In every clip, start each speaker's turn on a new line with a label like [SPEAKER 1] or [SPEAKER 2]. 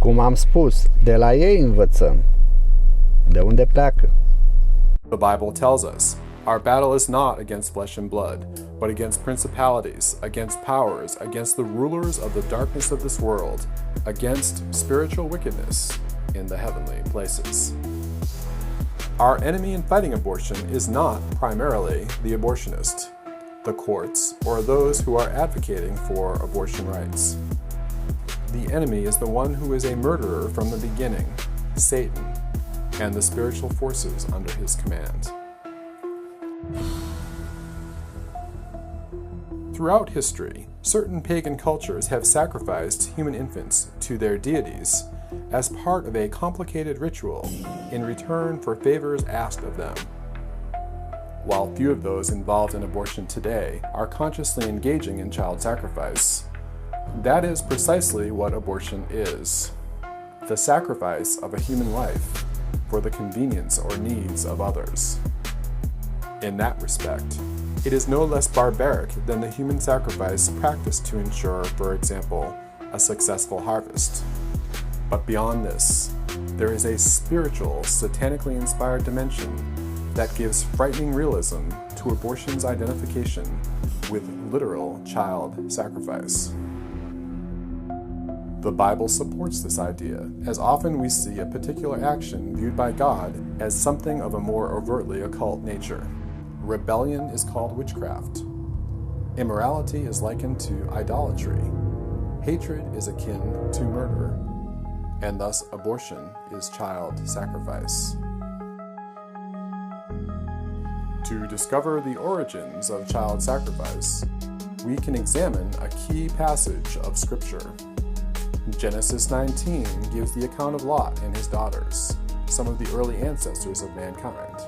[SPEAKER 1] Cum am spus, de la ei învățăm. De unde pleacă?
[SPEAKER 2] The Bible tells us, our battle is not against flesh and blood, but against principalities, against powers, against the rulers of the darkness of this world, against spiritual wickedness in the heavenly places. Our enemy in fighting abortion is not primarily the abortionist, the courts, or those who are advocating for abortion rights. The enemy is the one who is a murderer from the beginning, Satan, and the spiritual forces under his command. Throughout history, certain pagan cultures have sacrificed human infants to their deities as part of a complicated ritual in return for favors asked of them. While few of those involved in abortion today are consciously engaging in child sacrifice, that is precisely what abortion is: the sacrifice of a human life for the convenience or needs of others. In that respect, it is no less barbaric than the human sacrifice practiced to ensure, for example, a successful harvest. But beyond this, there is a spiritual, satanically inspired dimension that gives frightening realism to abortion's identification with literal child sacrifice. The Bible supports this idea, as often we see a particular action viewed by God as something of a more overtly occult nature. Rebellion is called witchcraft. Immorality is likened to idolatry. Hatred is akin to murder. And thus abortion is child sacrifice. To discover the origins of child sacrifice, we can examine a key passage of Scripture. Genesis 19 gives the account of Lot and his daughters, some of the early ancestors of mankind.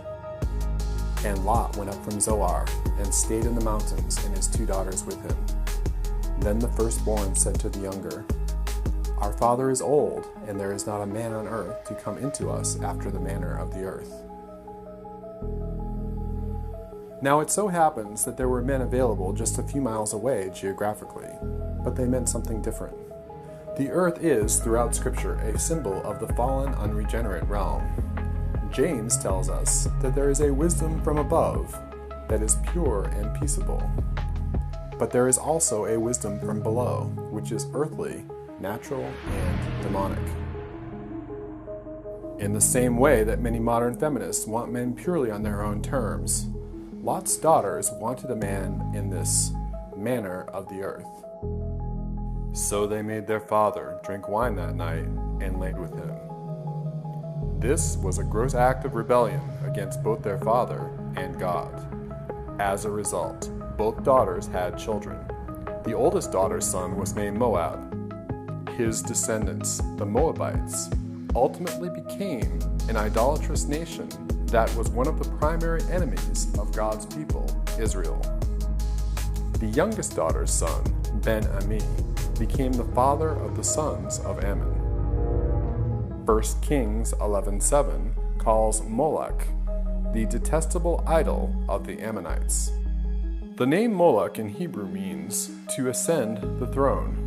[SPEAKER 2] And Lot went up from Zoar and stayed in the mountains, and his 2 daughters with him. Then the firstborn said to the younger, "Our father is old, and there is not a man on earth to come into us after the manner of the earth." Now it so happens that there were men available just a few miles away geographically, but they meant something different. The earth is, throughout Scripture, a symbol of the fallen, unregenerate realm. James tells us that there is a wisdom from above that is pure and peaceable. But there is also a wisdom from below, which is earthly, natural, and demonic. In the same way that many modern feminists want men purely on their own terms, Lot's daughters wanted a man in this manner of the earth. So they made their father drink wine that night and laid with him. This was a gross act of rebellion against both their father and God. As a result, both daughters had children. The oldest daughter's son was named Moab. His descendants, the Moabites, ultimately became an idolatrous nation that was one of the primary enemies of God's people, Israel. The youngest daughter's son, Ben-Ami, became the father of the sons of Ammon. 1 Kings 11:7 calls Moloch the detestable idol of the Ammonites. The name Moloch in Hebrew means to ascend the throne,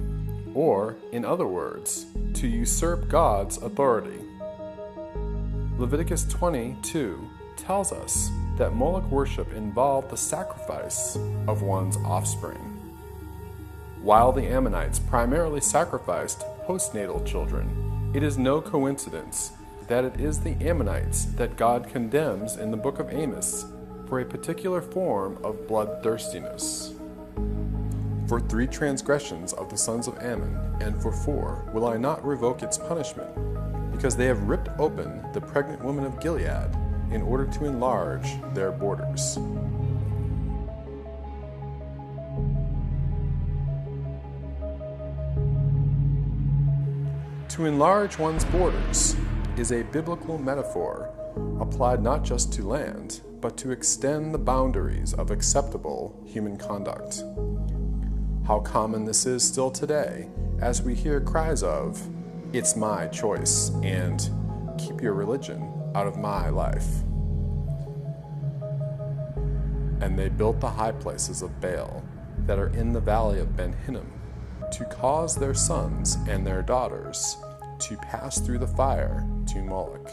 [SPEAKER 2] or, in other words, to usurp God's authority. Leviticus 22 tells us that Moloch worship involved the sacrifice of one's offspring. While the Ammonites primarily sacrificed postnatal children, it is no coincidence that it is the Ammonites that God condemns in the book of Amos for a particular form of bloodthirstiness. For 3 transgressions of the sons of Ammon, and for 4 will I not revoke its punishment, because they have ripped open the pregnant woman of Gilead in order to enlarge their borders. To enlarge one's borders is a biblical metaphor applied not just to land, but to extend the boundaries of acceptable human conduct. How common this is still today, as we hear cries of, "It's my choice," and "Keep your religion out of my life." And they built the high places of Baal that are in the valley of Ben Hinnom, to cause their sons and their daughters to pass through the fire to Moloch.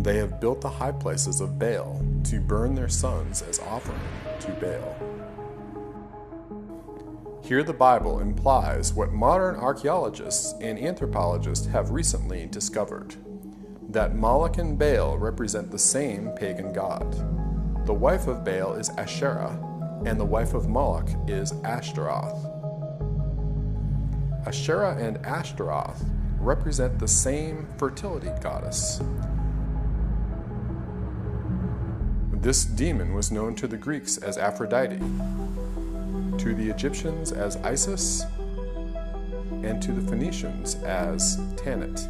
[SPEAKER 2] They have built the high places of Baal to burn their sons as offering to Baal. Here the Bible implies what modern archaeologists and anthropologists have recently discovered, that Moloch and Baal represent the same pagan god. The wife of Baal is Asherah, and the wife of Moloch is Ashtaroth. Asherah and Ashtaroth represent the same fertility goddess. This demon was known to the Greeks as Aphrodite, to the Egyptians as Isis, and to the Phoenicians as Tanit.